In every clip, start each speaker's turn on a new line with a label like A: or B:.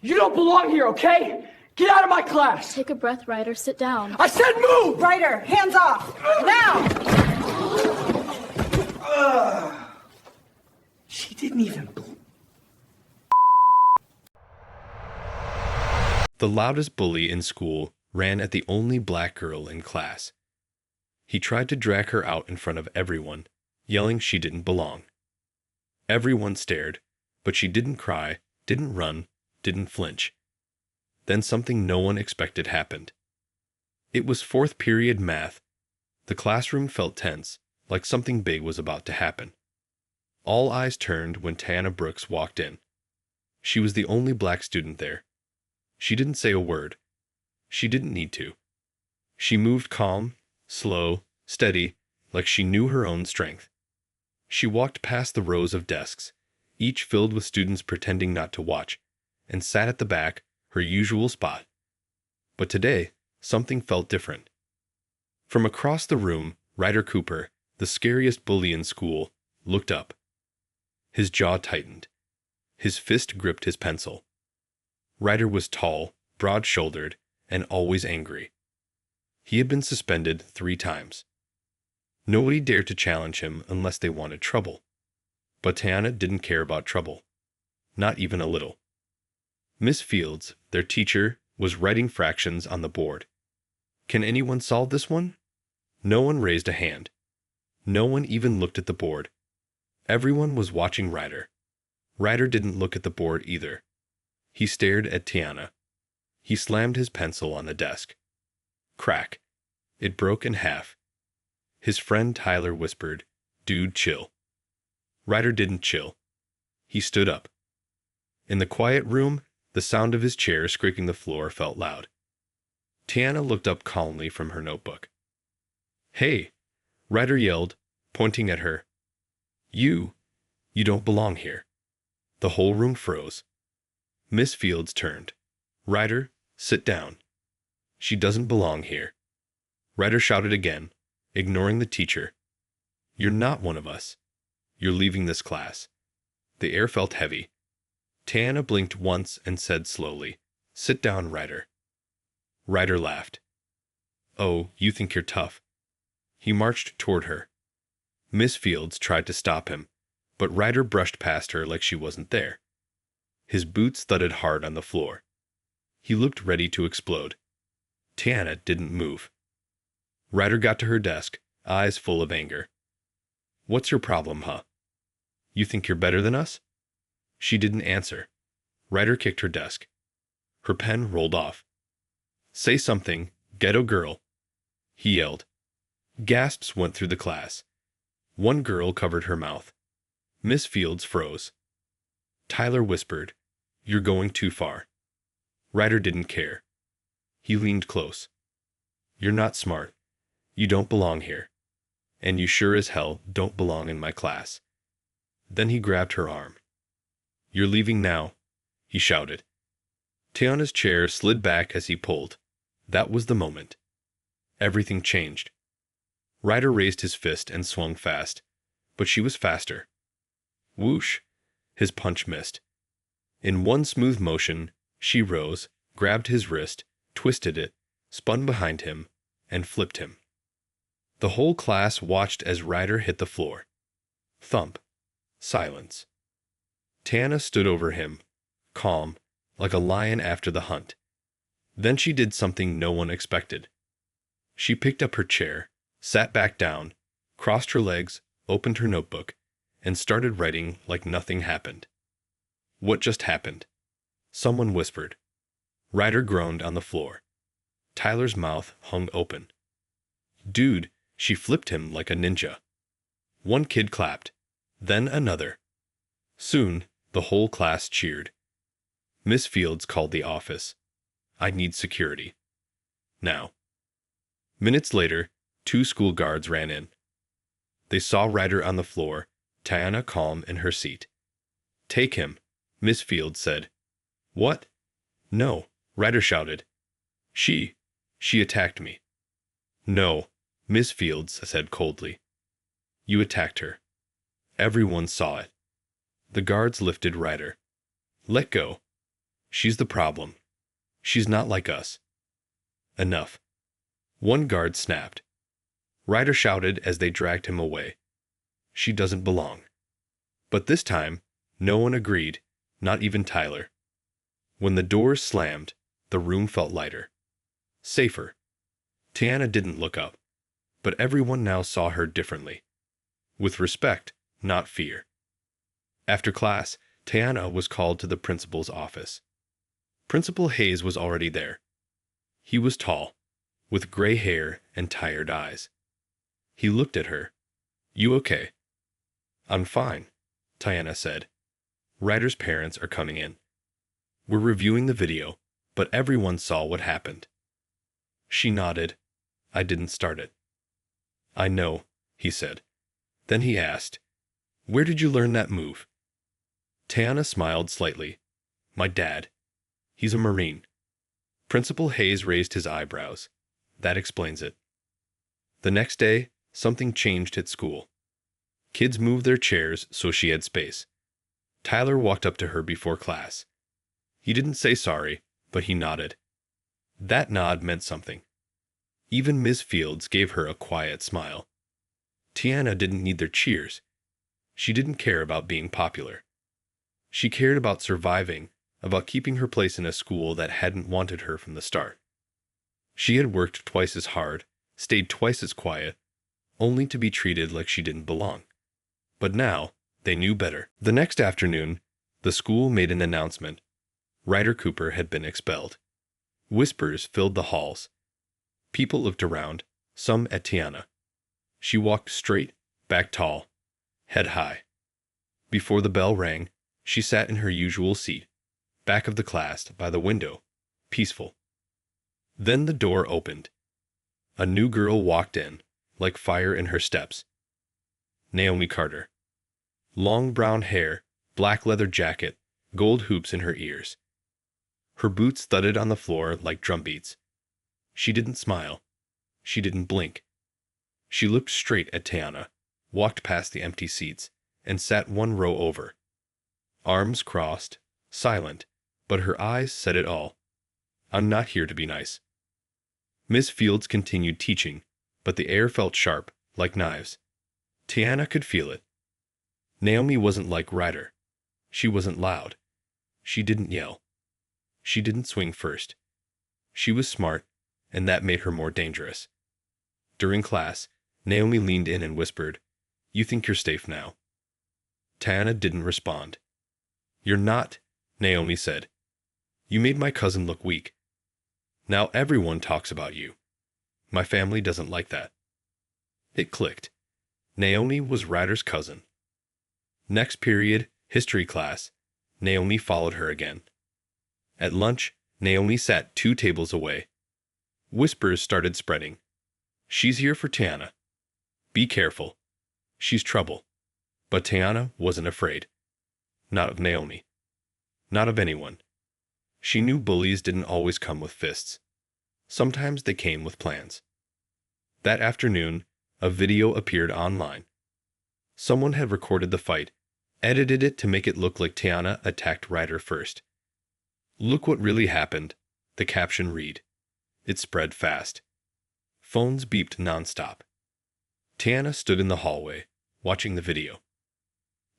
A: You don't belong here, okay? Get out of my class!
B: Take a breath, Ryder. Sit down.
A: I said move!
C: Ryder, hands off! Now!
A: She didn't even...
D: The loudest bully in school ran at the only black girl in class. He tried to drag her out in front of everyone, yelling she didn't belong. Everyone stared, but she didn't cry, didn't run, didn't flinch. Then something no one expected happened. It was fourth period math. The classroom felt tense, like something big was about to happen. All eyes turned when Tana Brooks walked in. She was the only black student there. She didn't say a word. She didn't need to. She moved calm, slow, steady, like she knew her own strength. She walked past the rows of desks, each filled with students pretending not to watch, and sat at the back, her usual spot. But today, something felt different. From across the room, Ryder Cooper, the scariest bully in school, looked up. His jaw tightened. His fist gripped his pencil. Ryder was tall, broad-shouldered, and always angry. He had been suspended 3 times. Nobody dared to challenge him unless they wanted trouble. But Tana didn't care about trouble. Not even a little. Miss Fields, their teacher, was writing fractions on the board. Can anyone solve this one? No one raised a hand. No one even looked at the board. Everyone was watching Ryder. Ryder didn't look at the board either. He stared at Tiana. He slammed his pencil on the desk. Crack. It broke in half. His friend Tyler whispered, "Dude, chill." Ryder didn't chill. He stood up. In the quiet room, the sound of his chair scraping the floor felt loud. Tiana looked up calmly from her notebook. "Hey," Ryder yelled, pointing at her. You don't belong here." The whole room froze. Miss Fields turned. "Ryder, sit down. She doesn't belong here." Ryder shouted again, ignoring the teacher. "You're not one of us. You're leaving this class." The air felt heavy. Tiana blinked once and said slowly, "Sit down, Ryder." Ryder laughed. "Oh, you think you're tough." He marched toward her. Miss Fields tried to stop him, but Ryder brushed past her like she wasn't there. His boots thudded hard on the floor. He looked ready to explode. Tiana didn't move. Ryder got to her desk, eyes full of anger. "What's your problem, huh? You think you're better than us?" She didn't answer. Ryder kicked her desk. Her pen rolled off. "Say something, ghetto girl," he yelled. Gasps went through the class. One girl covered her mouth. Miss Fields froze. Tyler whispered, "You're going too far." Ryder didn't care. He leaned close. "You're not smart. You don't belong here. And you sure as hell don't belong in my class." Then he grabbed her arm. "You're leaving now," he shouted. Tiana's chair slid back as he pulled. That was the moment. Everything changed. Ryder raised his fist and swung fast, but she was faster. Whoosh! His punch missed. In one smooth motion, she rose, grabbed his wrist, twisted it, spun behind him, and flipped him. The whole class watched as Ryder hit the floor. Thump. Silence. Tana stood over him, calm, like a lion after the hunt. Then she did something no one expected. She picked up her chair, sat back down, crossed her legs, opened her notebook, and started writing like nothing happened. What just happened? Someone whispered. Ryder groaned on the floor. Tyler's mouth hung open. "Dude," she flipped him like a ninja. One kid clapped, then another. Soon, the whole class cheered. Miss Fields called the office. "I need security. Now." Minutes later, 2 school guards ran in. They saw Ryder on the floor, Tiana calm in her seat. "Take him," Miss Fields said. "What?" "No," Ryder shouted. She attacked me." "No," Miss Fields said coldly. "You attacked her. Everyone saw it." The guards lifted Ryder. "Let go." She's the problem. She's not like us. Enough. One guard snapped. Ryder shouted as they dragged him away. She doesn't belong. But this time, no one agreed, not even Tyler. When the doors slammed, the room felt lighter. Safer. Tiana didn't look up, but everyone now saw her differently. With respect, not fear. After class, Tiana was called to the principal's office. Principal Hayes was already there. He was tall, with gray hair and tired eyes. He looked at her. "You okay?" "I'm fine," Tiana said. "Ryder's parents are coming in. We're reviewing the video, but everyone saw what happened." She nodded. "I didn't start it." "I know," he said. Then he asked, "Where did you learn that move?" Tiana smiled slightly. "My dad. He's a Marine." Principal Hayes raised his eyebrows. "That explains it." The next day, something changed at school. Kids moved their chairs so she had space. Tyler walked up to her before class. He didn't say sorry, but he nodded. That nod meant something. Even Ms. Fields gave her a quiet smile. Tiana didn't need their cheers. She didn't care about being popular. She cared about surviving, about keeping her place in a school that hadn't wanted her from the start. She had worked twice as hard, stayed twice as quiet, only to be treated like she didn't belong. But now, they knew better. The next afternoon, the school made an announcement. Ryder Cooper had been expelled. Whispers filled the halls. People looked around, some at Tiana. She walked straight, back tall, head high. Before the bell rang, she sat in her usual seat, back of the class by the window, peaceful. Then the door opened. A new girl walked in, like fire in her steps. Naomi Carter. Long brown hair, black leather jacket, gold hoops in her ears. Her boots thudded on the floor like drumbeats. She didn't smile. She didn't blink. She looked straight at Tiana, walked past the empty seats, and sat one row over. Arms crossed, silent, but her eyes said it all. "I'm not here to be nice." Miss Fields continued teaching, but the air felt sharp, like knives. Tiana could feel it. Naomi wasn't like Ryder. She wasn't loud. She didn't yell. She didn't swing first. She was smart, and that made her more dangerous. During class, Naomi leaned in and whispered, "You think you're safe now?" Tiana didn't respond. "You're not," Naomi said. "You made my cousin look weak. Now everyone talks about you. My family doesn't like that." It clicked. Naomi was Ryder's cousin. Next period, history class, Naomi followed her again. At lunch, Naomi sat 2 tables away. Whispers started spreading. "She's here for Tiana. Be careful. She's trouble." But Tiana wasn't afraid. Not of Naomi. Not of anyone. She knew bullies didn't always come with fists. Sometimes they came with plans. That afternoon, a video appeared online. Someone had recorded the fight, edited it to make it look like Tiana attacked Ryder first. "Look what really happened," the caption read. It spread fast. Phones beeped nonstop. Tiana stood in the hallway, watching the video.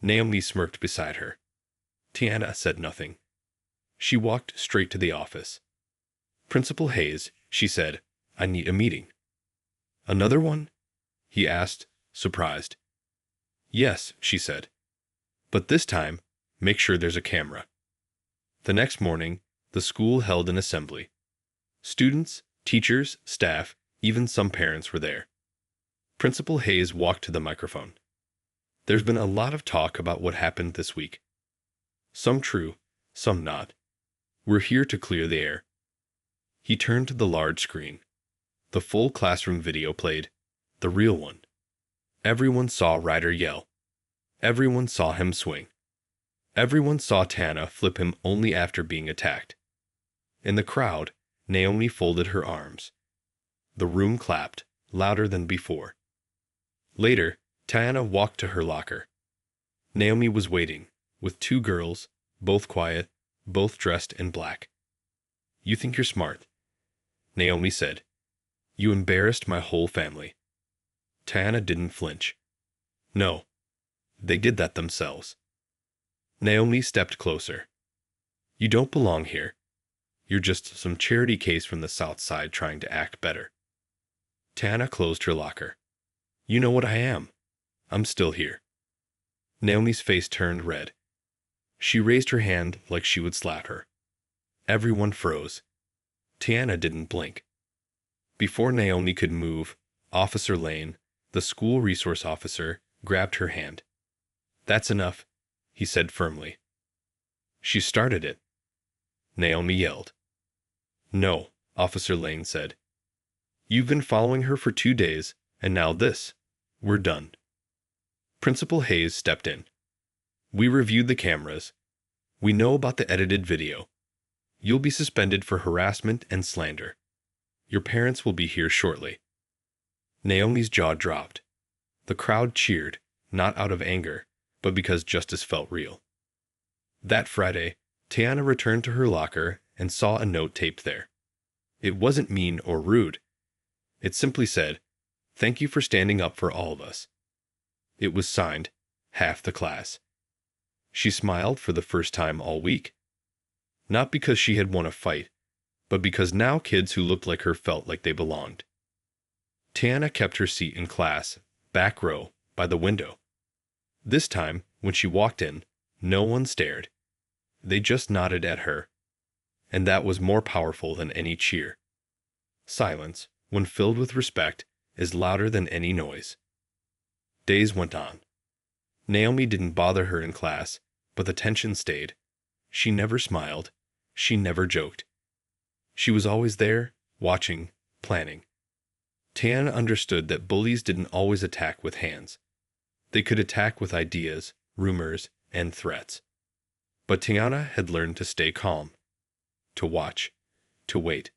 D: Naomi smirked beside her. Tiana said nothing. She walked straight to the office. "Principal Hayes," she said, "I need a meeting." "Another one?" he asked, surprised. "Yes," she said. "But this time, make sure there's a camera." The next morning, the school held an assembly. Students, teachers, staff, even some parents were there. Principal Hayes walked to the microphone. "There's been a lot of talk about what happened this week. Some true, some not. We're here to clear the air." He turned to the large screen. The full classroom video played, the real one. Everyone saw Ryder yell. Everyone saw him swing. Everyone saw Tiana flip him only after being attacked. In the crowd, Naomi folded her arms. The room clapped, louder than before. Later, Tiana walked to her locker. Naomi was waiting, with 2 girls, both quiet, both dressed in black. "You think you're smart," Naomi said. "You embarrassed my whole family." Tiana didn't flinch. "No, they did that themselves." Naomi stepped closer. "You don't belong here. You're just some charity case from the South Side trying to act better." Tiana closed her locker. "You know what I am. I'm still here." Naomi's face turned red. She raised her hand like she would slap her. Everyone froze. Tiana didn't blink. Before Naomi could move, Officer Lane, the school resource officer, grabbed her hand. "That's enough," he said firmly. "She started it," Naomi yelled. "No," Officer Lane said. "You've been following her for 2 days, and now this. We're done." Principal Hayes stepped in. "We reviewed the cameras. We know about the edited video. You'll be suspended for harassment and slander. Your parents will be here shortly." Naomi's jaw dropped. The crowd cheered, not out of anger, but because justice felt real. That Friday, Tiana returned to her locker and saw a note taped there. It wasn't mean or rude. It simply said, "Thank you for standing up for all of us." It was signed, half the class. She smiled for the first time all week. Not because she had won a fight, but because now kids who looked like her felt like they belonged. Tiana kept her seat in class, back row, by the window. This time, when she walked in, no one stared. They just nodded at her. And that was more powerful than any cheer. Silence, when filled with respect, is louder than any noise. Days went on. Naomi didn't bother her in class, but the tension stayed. She never smiled. She never joked. She was always there, watching, planning. Tiana understood that bullies didn't always attack with hands. They could attack with ideas, rumors, and threats. But Tiana had learned to stay calm, to watch, to wait.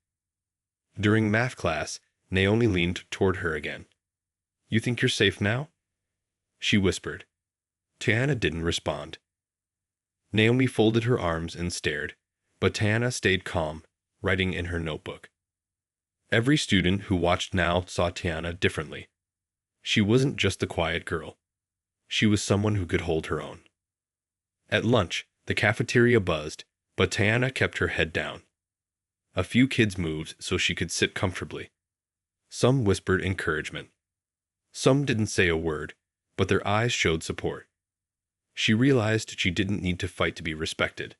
D: During math class, Naomi leaned toward her again. "You think you're safe now?" she whispered. Tiana didn't respond. Naomi folded her arms and stared, but Tiana stayed calm, writing in her notebook. Every student who watched now saw Tiana differently. She wasn't just the quiet girl. She was someone who could hold her own. At lunch, the cafeteria buzzed, but Tiana kept her head down. A few kids moved so she could sit comfortably. Some whispered encouragement. Some didn't say a word, but their eyes showed support. She realized she didn't need to fight to be respected.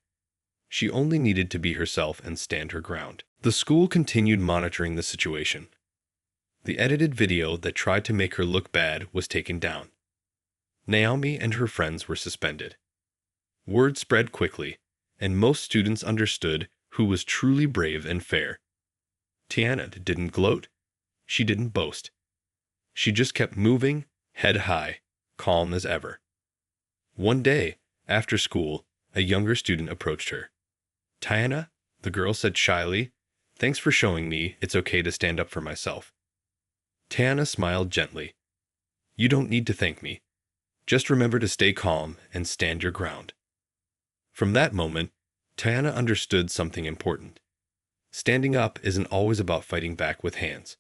D: She only needed to be herself and stand her ground. The school continued monitoring the situation. The edited video that tried to make her look bad was taken down. Naomi and her friends were suspended. Word spread quickly, and most students understood who was truly brave and fair. Tiana didn't gloat. She didn't boast. She just kept moving, head high, calm as ever. One day, after school, a younger student approached her. "Tiana," the girl said shyly, "thanks for showing me it's okay to stand up for myself." Tiana smiled gently. "You don't need to thank me. Just remember to stay calm and stand your ground." From that moment, Tiana understood something important. Standing up isn't always about fighting back with hands.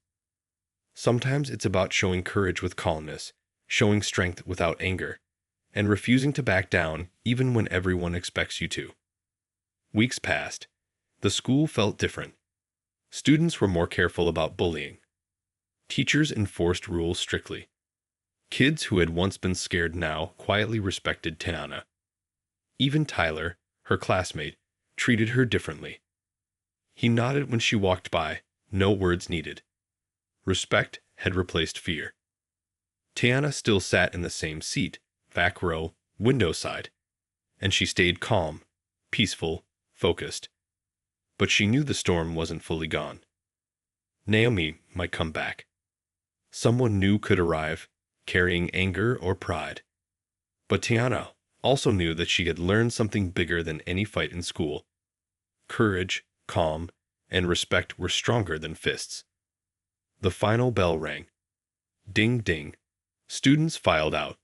D: Sometimes it's about showing courage with calmness, showing strength without anger, and refusing to back down even when everyone expects you to. Weeks passed. The school felt different. Students were more careful about bullying. Teachers enforced rules strictly. Kids who had once been scared now quietly respected Tiana. Even Tyler, her classmate, treated her differently. He nodded when she walked by, no words needed. Respect had replaced fear. Tiana still sat in the same seat, back row, window side, and she stayed calm, peaceful, focused. But she knew the storm wasn't fully gone. Naomi might come back. Someone new could arrive, carrying anger or pride. But Tiana also knew that she had learned something bigger than any fight in school. Courage, calm, and respect were stronger than fists. The final bell rang. Ding, ding. Students filed out.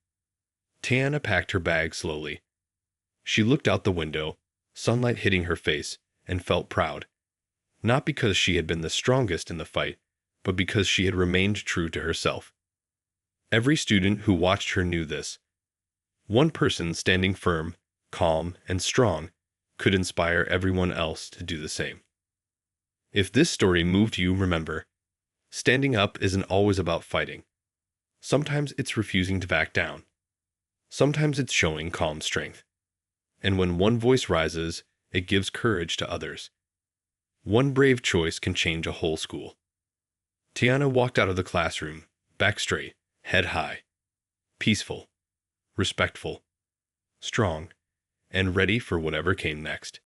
D: Tiana packed her bag slowly. She looked out the window, sunlight hitting her face, and felt proud. Not because she had been the strongest in the fight, but because she had remained true to herself. Every student who watched her knew this. One person standing firm, calm, and strong could inspire everyone else to do the same. If this story moved you, remember, standing up isn't always about fighting. Sometimes it's refusing to back down. Sometimes it's showing calm strength. And when one voice rises, it gives courage to others. One brave choice can change a whole school. Tiana walked out of the classroom, back straight, head high, peaceful, respectful, strong, and ready for whatever came next.